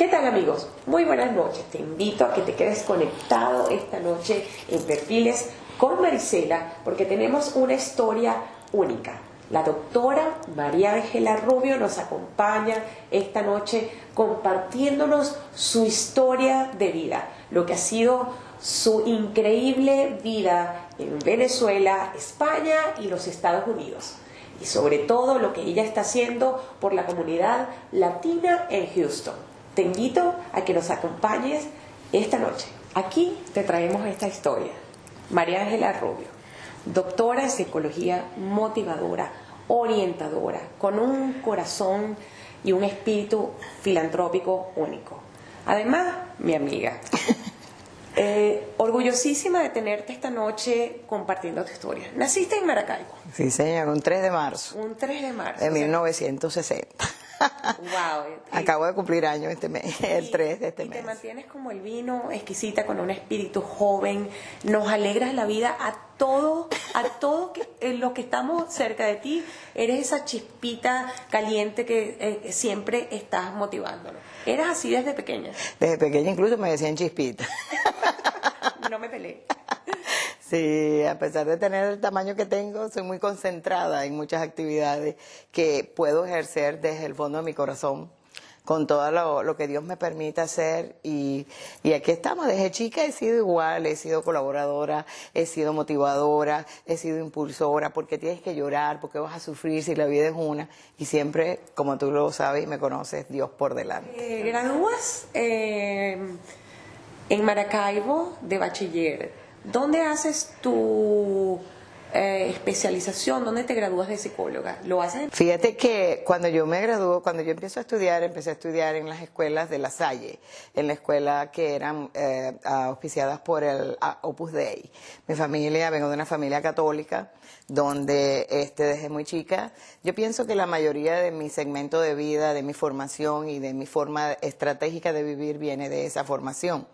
¿Qué tal, amigos? Muy buenas noches. Te invito a que te quedes conectado esta noche en Perfiles con Marisela, porque tenemos una historia única. La doctora María Ángela Rubio nos acompaña esta noche compartiéndonos su historia de vida, lo que ha sido su increíble vida en Venezuela, España y los Estados Unidos. Y sobre todo lo que ella está haciendo por la comunidad latina en Houston. Te invito a que nos acompañes esta noche. Aquí te traemos esta historia. María Ángela Rubio, doctora en psicología motivadora, orientadora, con un corazón y un espíritu filantrópico único. Además, mi amiga. Orgullosísima de tenerte esta noche compartiendo tu historia. Naciste en Maracaibo. Sí, señor, un 3 de marzo. Un 3 de marzo. De 1960. Wow. Acabo de cumplir años este mes, el 3 de este mes. Y te mantienes como el vino, exquisita, con un espíritu joven. Nos alegras la vida a todo lo que estamos cerca de ti. Eres esa chispita caliente que siempre estás motivándonos. ¿Eras así desde pequeña? Desde pequeña incluso me decían chispita. No me peleé. Sí, a pesar de tener el tamaño que tengo, soy muy concentrada en muchas actividades que puedo ejercer desde el fondo de mi corazón, con todo lo que Dios me permite hacer. Y aquí estamos. Desde chica he sido igual, he sido colaboradora, he sido motivadora, he sido impulsora, porque tienes que llorar, porque vas a sufrir si la vida es una. Y siempre, como tú lo sabes y me conoces, Dios por delante. Gradúas en Maracaibo de bachiller. ¿Dónde haces tu especialización? ¿Dónde te gradúas de psicóloga? ¿Lo haces? Fíjate que cuando yo me graduó, cuando yo empecé a estudiar en las escuelas de La Salle, en la escuela que eran auspiciadas por el Opus Dei. Mi familia, vengo de una familia católica, donde desde muy chica, yo pienso que la mayoría de mi segmento de vida, de mi formación y de mi forma estratégica de vivir viene de esa formación,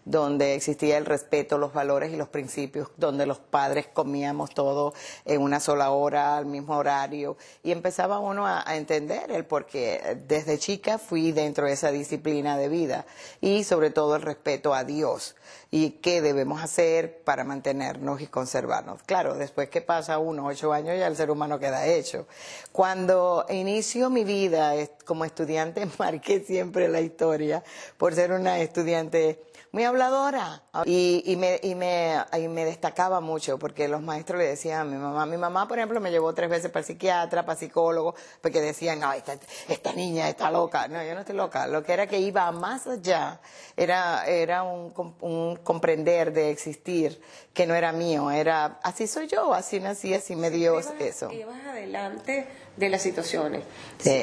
donde existía el respeto, los valores y los principios, donde los padres comíamos todo en una sola hora, al mismo horario, y empezaba uno a entender el porqué. Desde chica fui dentro de esa disciplina de vida y sobre todo el respeto a Dios y qué debemos hacer para mantenernos y conservarnos. Claro, después que pasa unos 8 años ya el ser humano queda hecho. Cuando inicio mi vida como estudiante, marqué siempre la historia por ser una estudiante muy habladora y me destacaba mucho porque los maestros le decían a mi mamá por ejemplo me llevó 3 veces para el psiquiatra, para psicólogo, porque decían, no, esta niña está loca. No, yo no estoy loca, lo que era que iba más allá, era un comprender de existir que no era mío, era así soy yo, así nací, así me dio eso. Ibas adelante de las situaciones. Sí.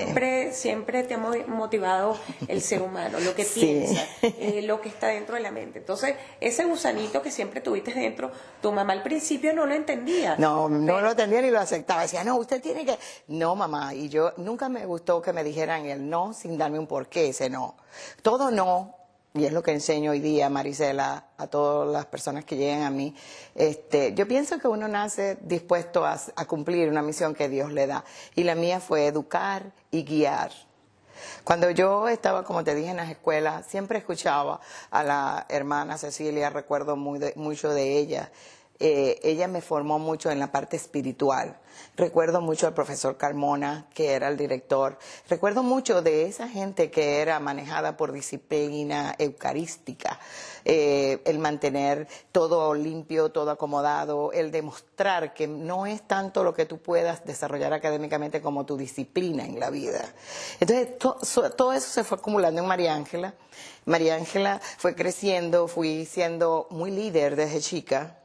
Siempre te ha motivado el ser humano, lo que piensa, lo que está dentro de la mente. Entonces, ese gusanito que siempre tuviste dentro, tu mamá al principio no lo entendía. No lo entendía ni lo aceptaba. Decía, no, usted tiene que... No, mamá. Y yo nunca me gustó que me dijeran el no sin darme un porqué, ese no. Todo no. Y es lo que enseño hoy día, Marisela, a todas las personas que llegan a mí. Yo pienso que uno nace dispuesto a cumplir una misión que Dios le da. Y la mía fue educar y guiar. Cuando yo estaba, como te dije, en las escuelas, siempre escuchaba a la hermana Cecilia, recuerdo mucho de ella. Ella me formó mucho en la parte espiritual. Recuerdo mucho al profesor Carmona, que era el director. Recuerdo mucho de esa gente que era manejada por disciplina eucarística. El mantener todo limpio, todo acomodado, el demostrar que no es tanto lo que tú puedas desarrollar académicamente como tu disciplina en la vida. Entonces, todo eso se fue acumulando en María Ángela. María Ángela fue creciendo, fui siendo muy líder desde chica.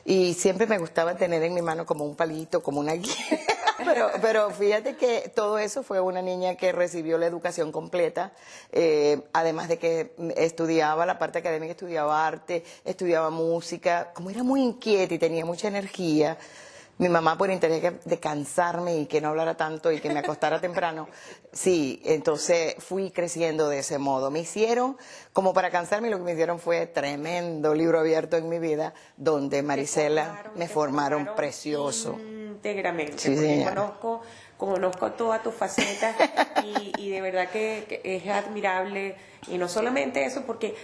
Y siempre me gustaba tener en mi mano como un palito, como una guía. Pero fíjate que todo eso fue una niña que recibió la educación completa, además de que estudiaba la parte académica, estudiaba arte, estudiaba música. Como era muy inquieta y tenía mucha energía, mi mamá, por interés de cansarme y que no hablara tanto y que me acostara temprano, sí, entonces fui creciendo de ese modo. Me hicieron, como para cansarme, lo que me hicieron fue tremendo libro abierto en mi vida, donde Marisela me formaron precioso. íntegramente, Sí, porque señora. conozco todas tus facetas y de verdad que es admirable. Y no solamente eso, porque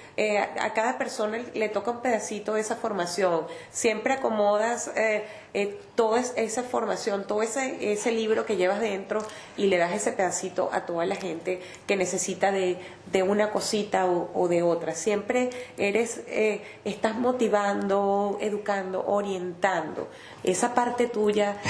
a cada persona le toca un pedacito de esa formación. Siempre acomodas toda esa formación, todo ese libro que llevas dentro y le das ese pedacito a toda la gente que necesita de una cosita o de otra. Siempre estás motivando, educando, orientando. Esa parte tuya,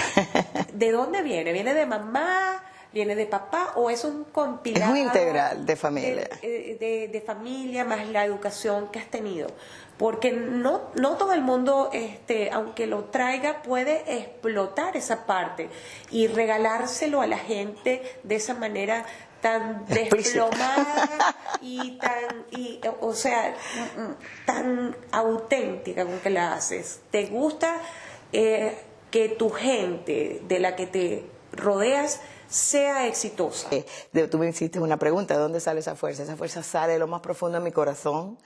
¿de dónde viene? ¿Viene de mamá? ¿Viene de papá o es un compilado? Es un integral de familia. De familia más la educación que has tenido. Porque no todo el mundo, aunque lo traiga, puede explotar esa parte y regalárselo a la gente de esa manera tan desplomada o sea, tan auténtica con que la haces. ¿Te gusta que tu gente de la que te rodeas sea exitosa? Tú me hiciste una pregunta, ¿de dónde sale esa fuerza? Esa fuerza sale de lo más profundo de mi corazón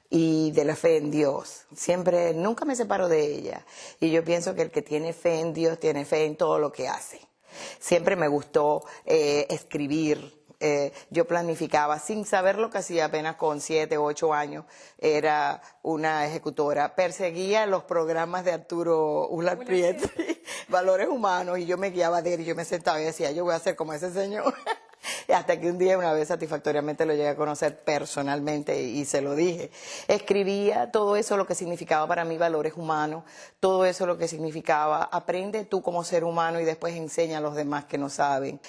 y de la fe en Dios. Siempre, nunca me separo de ella. Y yo pienso que el que tiene fe en Dios tiene fe en todo lo que hace. Siempre me gustó escribir. Yo planificaba sin saber lo que hacía, apenas con 7 u 8 años era una ejecutora. Perseguía los programas de Arturo Ular Prietri, Valores Humanos, y yo me guiaba de él y yo me sentaba y decía, yo voy a ser como ese señor. Hasta que un día, una vez satisfactoriamente lo llegué a conocer personalmente y se lo dije. Escribía todo eso lo que significaba para mí valores humanos, todo eso lo que significaba aprende tú como ser humano y después enseña a los demás que no saben.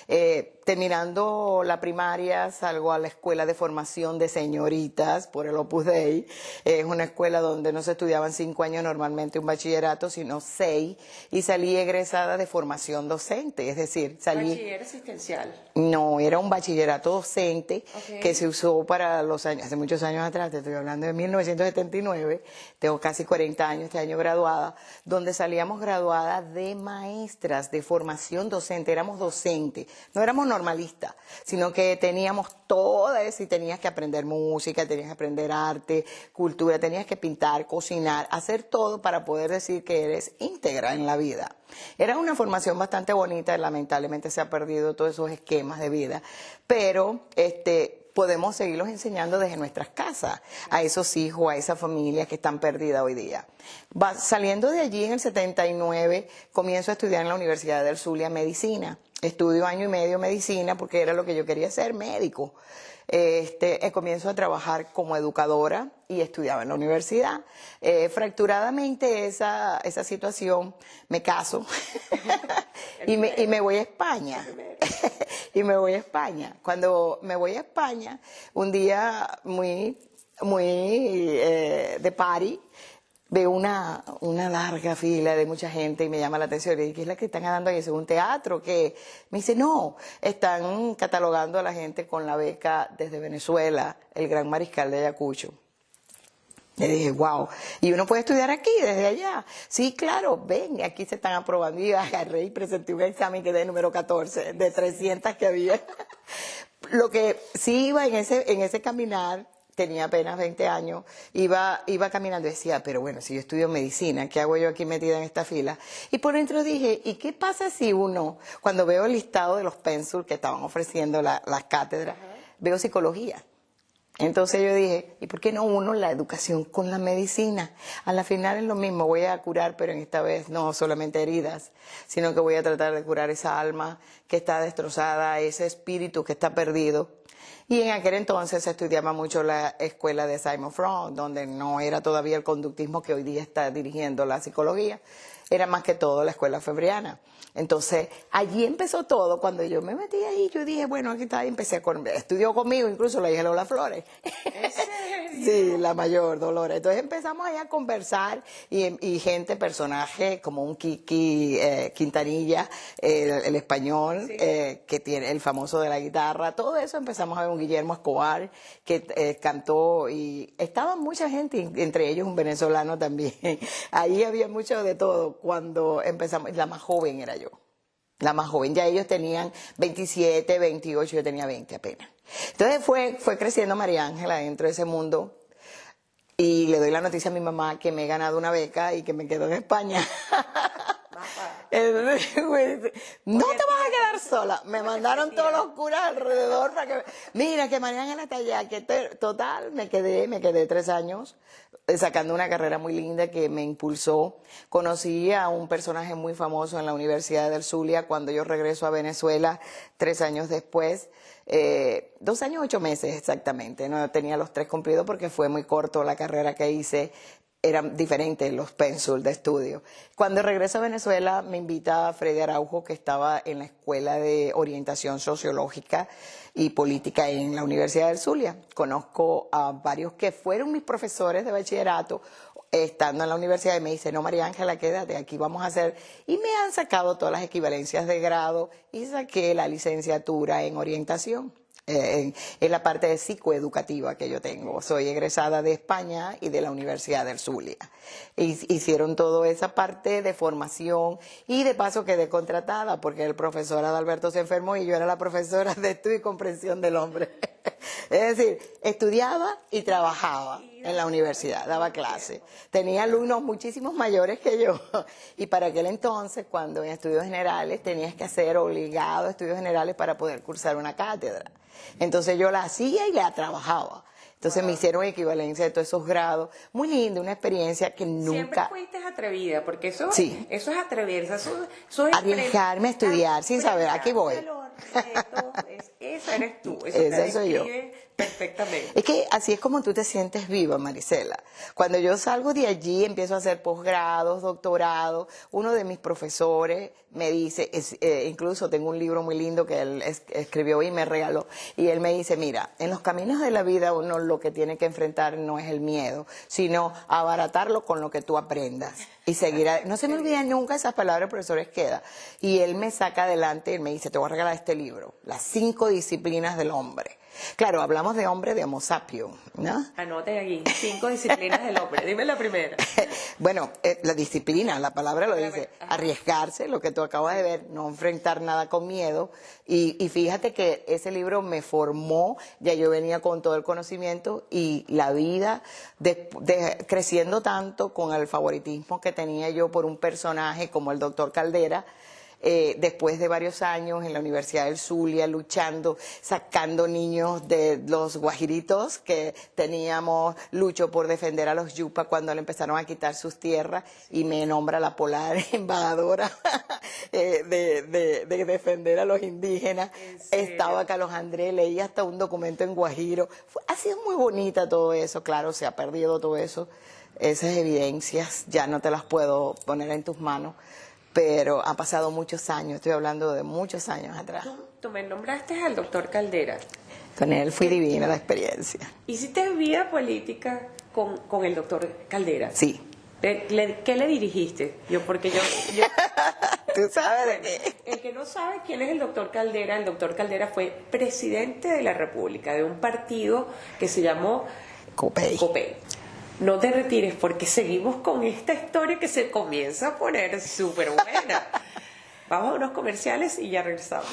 Terminando la primaria salgo a la escuela de formación de señoritas por el Opus Dei. Es una escuela donde no se estudiaban 5 años normalmente un bachillerato, sino 6, y salí egresada de formación docente, es decir, salí... ¿Bachiller asistencial? No, era un bachillerato docente Okay. que se usó para los años, hace muchos años atrás, te estoy hablando de 1979, tengo casi 40 años este año graduada, donde salíamos graduadas de maestras de formación docente, éramos docentes, no éramos normalistas, sino que teníamos toda eso y tenías que aprender música, tenías que aprender arte, cultura, tenías que pintar, cocinar, hacer todo para poder decir que eres íntegra en la vida. Era una formación bastante bonita, lamentablemente se ha perdido todos esos esquemas de vida, pero podemos seguirlos enseñando desde nuestras casas a esos hijos, a esas familias que están perdidas hoy día. Saliendo de allí en el 79, comienzo a estudiar en la Universidad del Zulia medicina. Estudio 1 año y medio medicina porque era lo que yo quería ser, médico. Comienzo a trabajar como educadora y estudiaba en la universidad. Fracturadamente esa situación, me caso y me voy a España. Y me voy a España. Cuando me voy a España, un día muy de party, veo una larga fila de mucha gente y me llama la atención. Y le digo, ¿qué es la que están dando ahí? ¿Es un teatro? ¿Qué? Me dice, no, están catalogando a la gente con la beca desde Venezuela, el Gran Mariscal de Ayacucho. Le dije, wow, ¿y uno puede estudiar aquí, desde allá? Sí, claro, ven, aquí se están aprobando. Y agarré y presenté un examen que de número 14, de 300 que había. Lo que sí iba en ese caminar, tenía apenas 20 años, iba caminando y decía, pero bueno, si yo estudio medicina, ¿qué hago yo aquí metida en esta fila? Y por dentro dije, ¿y qué pasa si uno, cuando veo el listado de los pénsul que estaban ofreciendo las cátedras, veo psicología? Entonces yo dije, ¿y por qué no uno la educación con la medicina? A la final es lo mismo, voy a curar, pero en esta vez no solamente heridas, sino que voy a tratar de curar esa alma que está destrozada, ese espíritu que está perdido. Y en aquel entonces se estudiaba mucho la escuela de Sigmund Freud, donde no era todavía el conductismo que hoy día está dirigiendo la psicología, era más que todo la escuela febriana. Entonces, allí empezó todo. Cuando yo me metí ahí, yo dije, bueno, aquí está, y estudió conmigo, incluso la hija Lola Flores. ¿En serio? Sí, la mayor, Dolores. Entonces empezamos ahí a conversar y gente, personajes como un Kiki Quintanilla, el español, Sí. que tiene el famoso de la guitarra. Todo eso empezamos a ver un Guillermo Escobar que cantó y estaba mucha gente, entre ellos un venezolano también. Ahí había mucho de todo. Cuando empezamos, la más joven era yo. La más joven, ya ellos tenían 27, 28, yo tenía 20 apenas. Entonces fue creciendo María Ángela dentro de ese mundo y le doy la noticia a mi mamá que me he ganado una beca y que me quedo en España. No te vas a quedar sola. Me mandaron todos los curas alrededor para que... Mira, que María Ángela está allá. Total, me quedé 3 años sacando una carrera muy linda que me impulsó. Conocí a un personaje muy famoso en la Universidad del Zulia cuando yo regreso a Venezuela 3 años después. 2 años 8 meses exactamente. No tenía los 3 cumplidos porque fue muy corto la carrera que hice. Eran diferentes los pénsul de estudio. Cuando regreso a Venezuela me invita a Freddy Araujo, que estaba en la Escuela de Orientación Sociológica y Política en la Universidad del Zulia. Conozco a varios que fueron mis profesores de bachillerato estando en la universidad y me dice, no, María Ángela, quédate, aquí vamos a hacer. Y me han sacado todas las equivalencias de grado y saqué la licenciatura en orientación. En la parte de psicoeducativa que yo tengo. Soy egresada de España y de la Universidad del Zulia. Hicieron toda esa parte de formación y de paso quedé contratada porque el profesor Adalberto se enfermó y yo era la profesora de estudio y comprensión del hombre. Es decir, estudiaba y trabajaba en la universidad, daba clase. Tenía alumnos muchísimos mayores que yo. Y para aquel entonces, cuando en estudios generales tenías que hacer obligado estudios generales para poder cursar una cátedra. Entonces yo la hacía y la trabajaba. Entonces me hicieron equivalencia de todos esos grados. Muy linda, una experiencia que nunca... Siempre fuiste atrevida, porque eso, sí. Eso es atreverse, eso es... Arriesgarme a estudiar sin saber, aquí voy. Esa eres tú, eso esa te soy yo. Perfectamente. Es que así es como tú te sientes viva, Marisela. Cuando yo salgo de allí, empiezo a hacer posgrados, doctorados. Uno de mis profesores me dice, incluso tengo un libro muy lindo que él escribió y me regaló, y él me dice, mira, en los caminos de la vida uno lo que tiene que enfrentar no es el miedo, sino abaratarlo con lo que tú aprendas. Y seguir, no se me olvidan nunca esas palabras, profesores, queda. Y él me saca adelante, él me dice, te voy a regalar este libro, Las 5 disciplinas del hombre. Claro, hablamos de hombre de Homo sapiens, ¿no? Anote aquí, 5 disciplinas del hombre. Dime la primera. Bueno, la disciplina, la palabra lo dice, arriesgarse, lo que tú acabas de ver, no enfrentar nada con miedo. Y fíjate que ese libro me formó, ya yo venía con todo el conocimiento y la vida creciendo tanto con el favoritismo que tenía yo por un personaje como el doctor Caldera. Después de varios años en la Universidad del Zulia luchando, sacando niños de los guajiritos que teníamos, lucho por defender a los yupa cuando le empezaron a quitar sus tierras y me nombra la polar embajadora de defender a los indígenas. Estaba Carlos Andrés, leí hasta un documento en guajiro. Ha sido muy bonita todo eso, claro, se ha perdido todo eso. Esas evidencias ya no te las puedo poner en tus manos. Pero han pasado muchos años, estoy hablando de muchos años atrás. Tú me nombraste al doctor Caldera. Con él fui divina la experiencia. ¿Hiciste vida política con el doctor Caldera? Sí. ¿Qué le dirigiste? Porque yo ¿Tú sabes de qué? El que no sabe quién es el doctor Caldera fue presidente de la República de un partido que se llamó COPEI. No te retires porque seguimos con esta historia que se comienza a poner súper buena. Vamos a unos comerciales y ya regresamos.